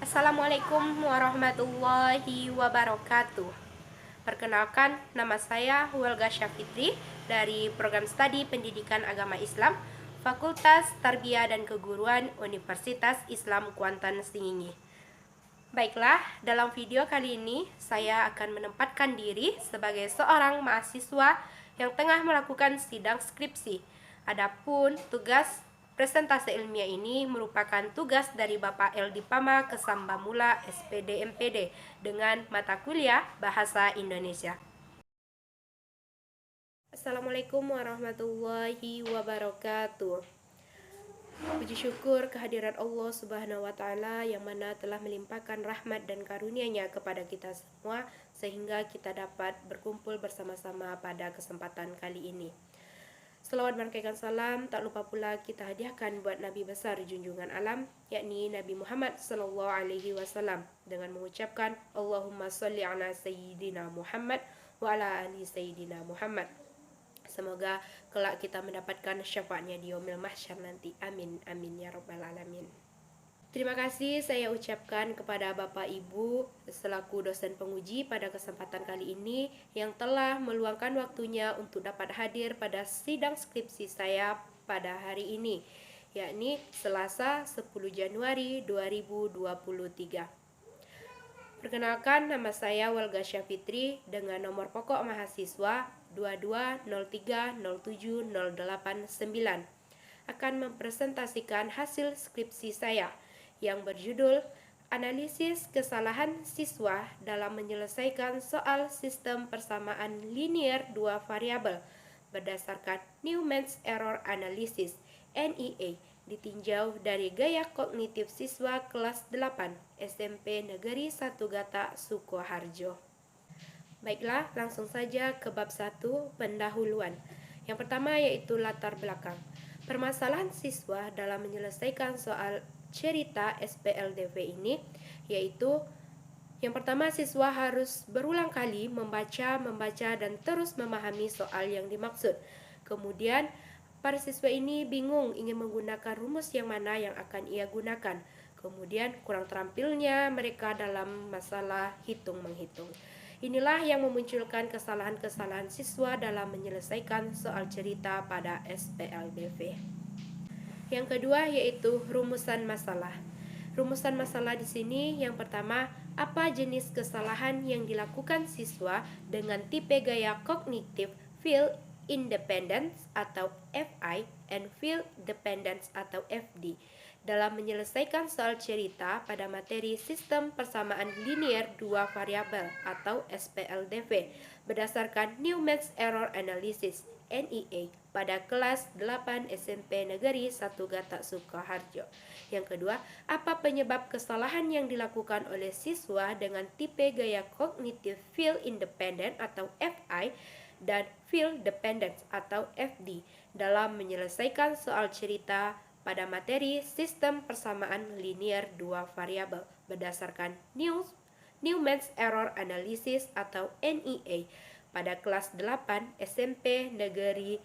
Assalamualaikum warahmatullahi wabarakatuh. Perkenalkan, nama saya Welga Syafitri dari Program Studi Pendidikan Agama Islam, Fakultas Tarbiyah dan Keguruan Universitas Islam Kuantan Singingi. Baiklah, dalam video kali ini saya akan menempatkan diri sebagai seorang mahasiswa yang tengah melakukan sidang skripsi. Adapun tugas presentasi ilmiah ini merupakan tugas dari Bapak Eldi Pama Kesambamula SPD MPD dengan mata kuliah Bahasa Indonesia. Assalamualaikum warahmatullahi wabarakatuh. Puji syukur kehadirat Allah Subhanahu wa Ta'ala yang mana telah melimpahkan rahmat dan karunia-Nya kepada kita semua sehingga kita dapat berkumpul bersama-sama pada kesempatan kali ini. Selawat berkaikan salam tak lupa pula kita hadiahkan buat Nabi besar junjungan alam, yakni Nabi Muhammad sallallahu alaihi wasallam dengan mengucapkan Allahumma sholli ala sayyidina Muhammad wa ala ali sayyidina Muhammad. Semoga kelak kita mendapatkan syafaatnya di yaumil mahsyar nanti. Amin, amin ya rabbal alamin. Terima kasih saya ucapkan kepada Bapak Ibu selaku dosen penguji pada kesempatan kali ini yang telah meluangkan waktunya untuk dapat hadir pada sidang skripsi saya pada hari ini, yakni Selasa 10 Januari 2023. Perkenalkan, nama saya Welga Syafitri dengan nomor pokok mahasiswa 2203070889 akan mempresentasikan hasil skripsi saya yang berjudul Analisis Kesalahan Siswa dalam Menyelesaikan Soal Sistem Persamaan Linear Dua Variabel berdasarkan Newman's Error Analysis (NEA) ditinjau dari gaya kognitif siswa kelas 8 SMP Negeri 1 Gata, Sukoharjo. Baiklah, langsung saja ke bab 1, pendahuluan. Yang pertama yaitu latar belakang. Permasalahan siswa dalam menyelesaikan soal cerita SPLDV ini yaitu yang pertama, siswa harus berulang kali membaca, dan terus memahami soal yang dimaksud. Kemudian, para siswa ini bingung ingin menggunakan rumus yang mana yang akan ia gunakan. Kemudian, kurang terampilnya mereka dalam masalah hitung-menghitung. Inilah yang memunculkan kesalahan-kesalahan siswa dalam menyelesaikan soal cerita pada SPLDV. Yang kedua yaitu rumusan masalah. Rumusan masalah di sini yang pertama, apa jenis kesalahan yang dilakukan siswa dengan tipe gaya kognitif field independence atau FI and field dependence atau FD dalam menyelesaikan soal cerita pada materi Sistem Persamaan Linear Dua Variabel atau SPLDV berdasarkan Newman's Error Analysis (NEA) pada kelas 8 SMP Negeri 1 Gata, Sukoharjo. Yang kedua, apa penyebab kesalahan yang dilakukan oleh siswa dengan tipe gaya kognitif field independent atau FI dan field dependence atau FD dalam menyelesaikan soal cerita pada materi Sistem Persamaan Linear Dua Variabel berdasarkan Newman's Error Analysis atau NEA pada kelas 8 SMP Negeri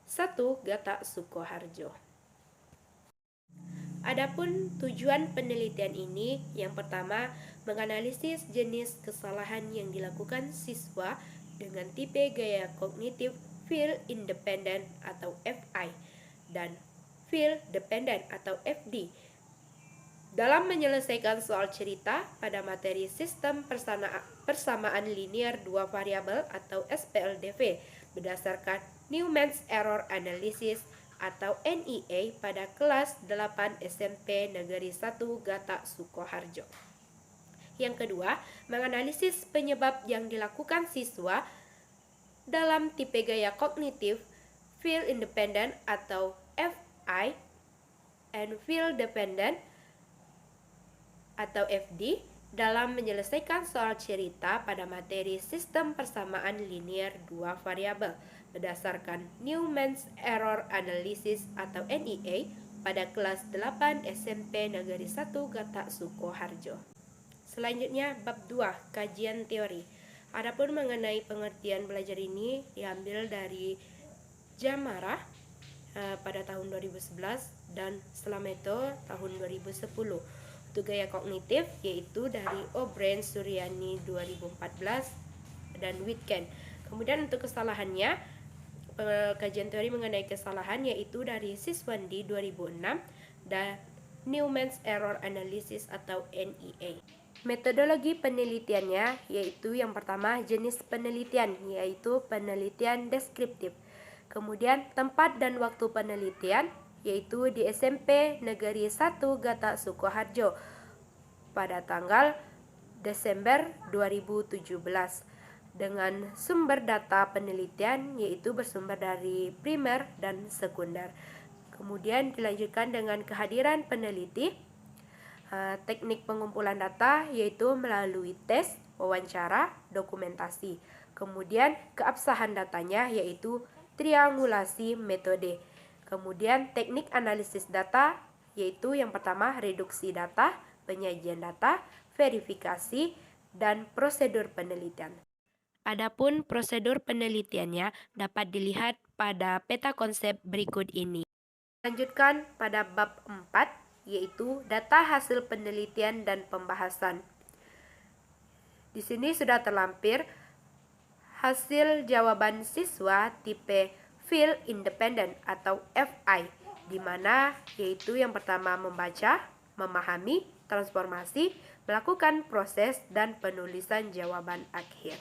1 Gata, Sukoharjo. Adapun tujuan penelitian ini, yang pertama, menganalisis jenis kesalahan yang dilakukan siswa dengan tipe gaya kognitif field independent atau FI dan field dependent atau FD dalam menyelesaikan soal cerita pada materi Sistem Persamaan Linear Dua Variabel atau SPLDV berdasarkan Newman's Error Analysis atau NEA pada kelas 8 SMP Negeri 1 Gata, Sukoharjo. Yang kedua, menganalisis penyebab yang dilakukan siswa dalam tipe gaya kognitif field independent atau FI and field dependent atau FD dalam menyelesaikan soal cerita pada materi Sistem Persamaan Linear Dua Variabel berdasarkan Newman's Error Analysis atau NEA pada kelas 8 SMP Negeri 1 Gata, Sukoharjo. Selanjutnya bab 2, kajian teori. Adapun mengenai pengertian belajar ini diambil dari Jamarah pada tahun 2011 dan Slameto tahun 2010. Mutu Gaya Kognitif, yaitu dari O'Brien, Suryani 2014 dan Witken. Kemudian untuk kesalahannya, kajian teori mengenai kesalahan yaitu dari Siswandi 2006 dan Newman's Error Analysis atau NEA. Metodologi penelitiannya yaitu yang pertama jenis penelitian, yaitu penelitian deskriptif. Kemudian tempat dan waktu penelitian yaitu di SMP Negeri 1 Gata Sukoharjo pada tanggal Desember 2017 dengan sumber data penelitian yaitu bersumber dari primer dan sekunder. Kemudian dilanjutkan dengan kehadiran peneliti, teknik pengumpulan data yaitu melalui tes, wawancara, dokumentasi. Kemudian keabsahan datanya yaitu triangulasi metode. Kemudian teknik analisis data yaitu yang pertama reduksi data, penyajian data, verifikasi, dan prosedur penelitian. Adapun prosedur penelitiannya dapat dilihat pada peta konsep berikut ini. Lanjutkan pada bab 4 yaitu data hasil penelitian dan pembahasan. Di sini sudah terlampir hasil jawaban siswa tipe Field Independent atau FI, di mana yaitu yang pertama membaca, memahami, transformasi, melakukan proses, dan penulisan jawaban akhir.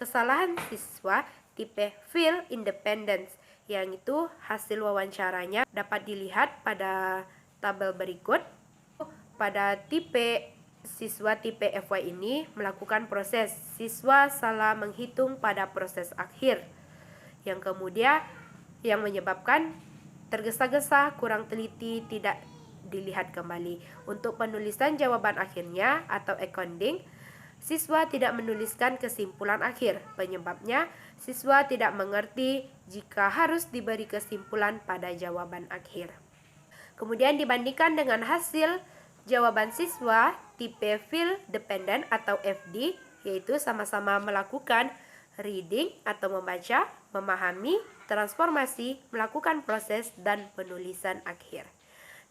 Kesalahan siswa tipe Field Independent, yang itu hasil wawancaranya dapat dilihat pada tabel berikut. Pada siswa tipe FY ini melakukan proses, siswa salah menghitung pada proses akhir, yang kemudian yang menyebabkan tergesa-gesa, kurang teliti, tidak dilihat kembali. Untuk penulisan jawaban akhirnya atau accounting, siswa tidak menuliskan kesimpulan akhir. Penyebabnya, siswa tidak mengerti jika harus diberi kesimpulan pada jawaban akhir. Kemudian dibandingkan dengan hasil jawaban siswa tipe Field Dependent atau FD, yaitu sama-sama melakukan reading atau membaca, memahami, transformasi, melakukan proses, dan penulisan akhir.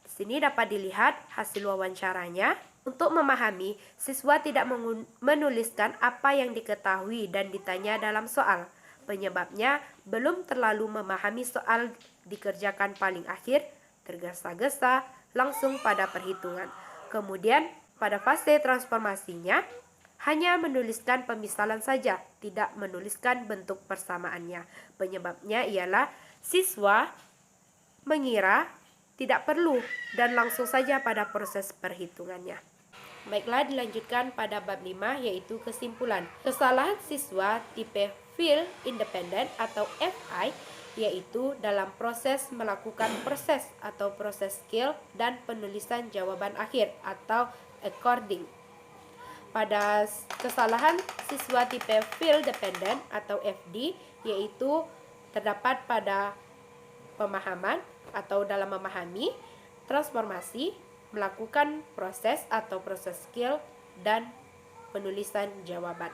Di sini dapat dilihat hasil wawancaranya. Untuk memahami, siswa tidak menuliskan apa yang diketahui dan ditanya dalam soal. Penyebabnya belum terlalu memahami soal dikerjakan paling akhir, tergesa-gesa, langsung pada perhitungan. Kemudian pada fase transformasinya, hanya menuliskan pemisalan saja, tidak menuliskan bentuk persamaannya. Penyebabnya ialah siswa mengira tidak perlu dan langsung saja pada proses perhitungannya. Baiklah, dilanjutkan pada bab 5 yaitu kesimpulan. Kesalahan siswa tipe Field Independent atau FI yaitu dalam proses melakukan proses atau proses skill dan penulisan jawaban akhir atau according. Pada kesalahan siswa tipe Field Dependent atau FD yaitu terdapat pada pemahaman atau dalam memahami, transformasi, melakukan proses atau proses skill, dan penulisan jawaban.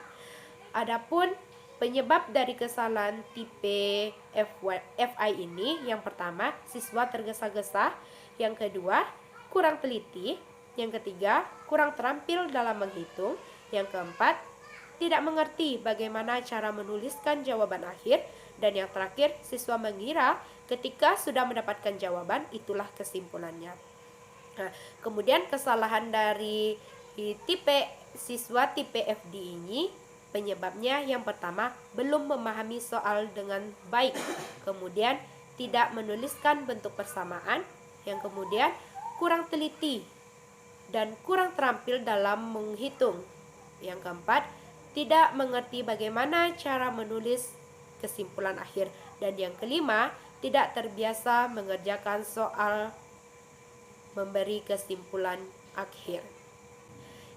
Adapun penyebab dari kesalahan tipe FI ini, yang pertama siswa tergesa-gesa, yang kedua kurang teliti, yang ketiga kurang terampil dalam menghitung, yang keempat tidak mengerti bagaimana cara menuliskan jawaban akhir, dan yang terakhir siswa mengira ketika sudah mendapatkan jawaban itulah kesimpulannya. Nah, kemudian kesalahan dari siswa tipe FD ini penyebabnya yang pertama belum memahami soal dengan baik, kemudian tidak menuliskan bentuk persamaan, yang kemudian kurang teliti dan kurang terampil dalam menghitung, yang keempat tidak mengerti bagaimana cara menulis kesimpulan akhir, dan yang kelima tidak terbiasa mengerjakan soal memberi kesimpulan akhir.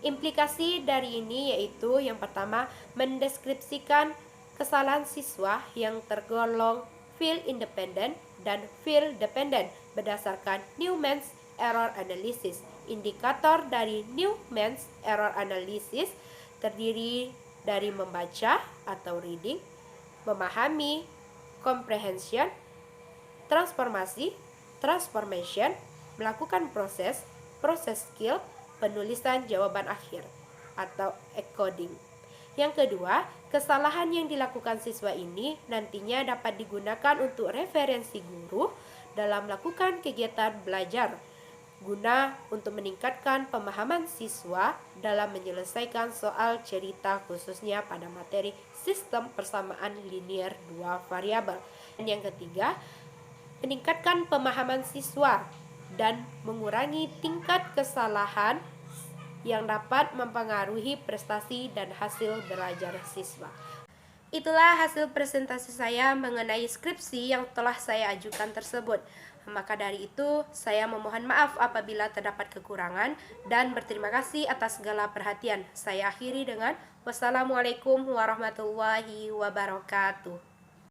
Implikasi dari ini yaitu yang pertama mendeskripsikan kesalahan siswa yang tergolong Field Independent dan Field Dependent berdasarkan Newman's Error Analysis. Indikator dari Newman's Error Analysis terdiri dari membaca atau reading, memahami, comprehension, transformation, melakukan proses, proses skill penulisan jawaban akhir atau encoding. Yang kedua, kesalahan yang dilakukan siswa ini nantinya dapat digunakan untuk referensi guru dalam melakukan kegiatan belajar guna untuk meningkatkan pemahaman siswa dalam menyelesaikan soal cerita khususnya pada materi sistem persamaan linear dua variabel. Dan yang ketiga, meningkatkan pemahaman siswa dan mengurangi tingkat kesalahan yang dapat mempengaruhi prestasi dan hasil belajar siswa. Itulah hasil presentasi saya mengenai skripsi yang telah saya ajukan tersebut. Maka dari itu, saya memohon maaf apabila terdapat kekurangan dan berterima kasih atas segala perhatian. Saya akhiri dengan wassalamualaikum warahmatullahi wabarakatuh.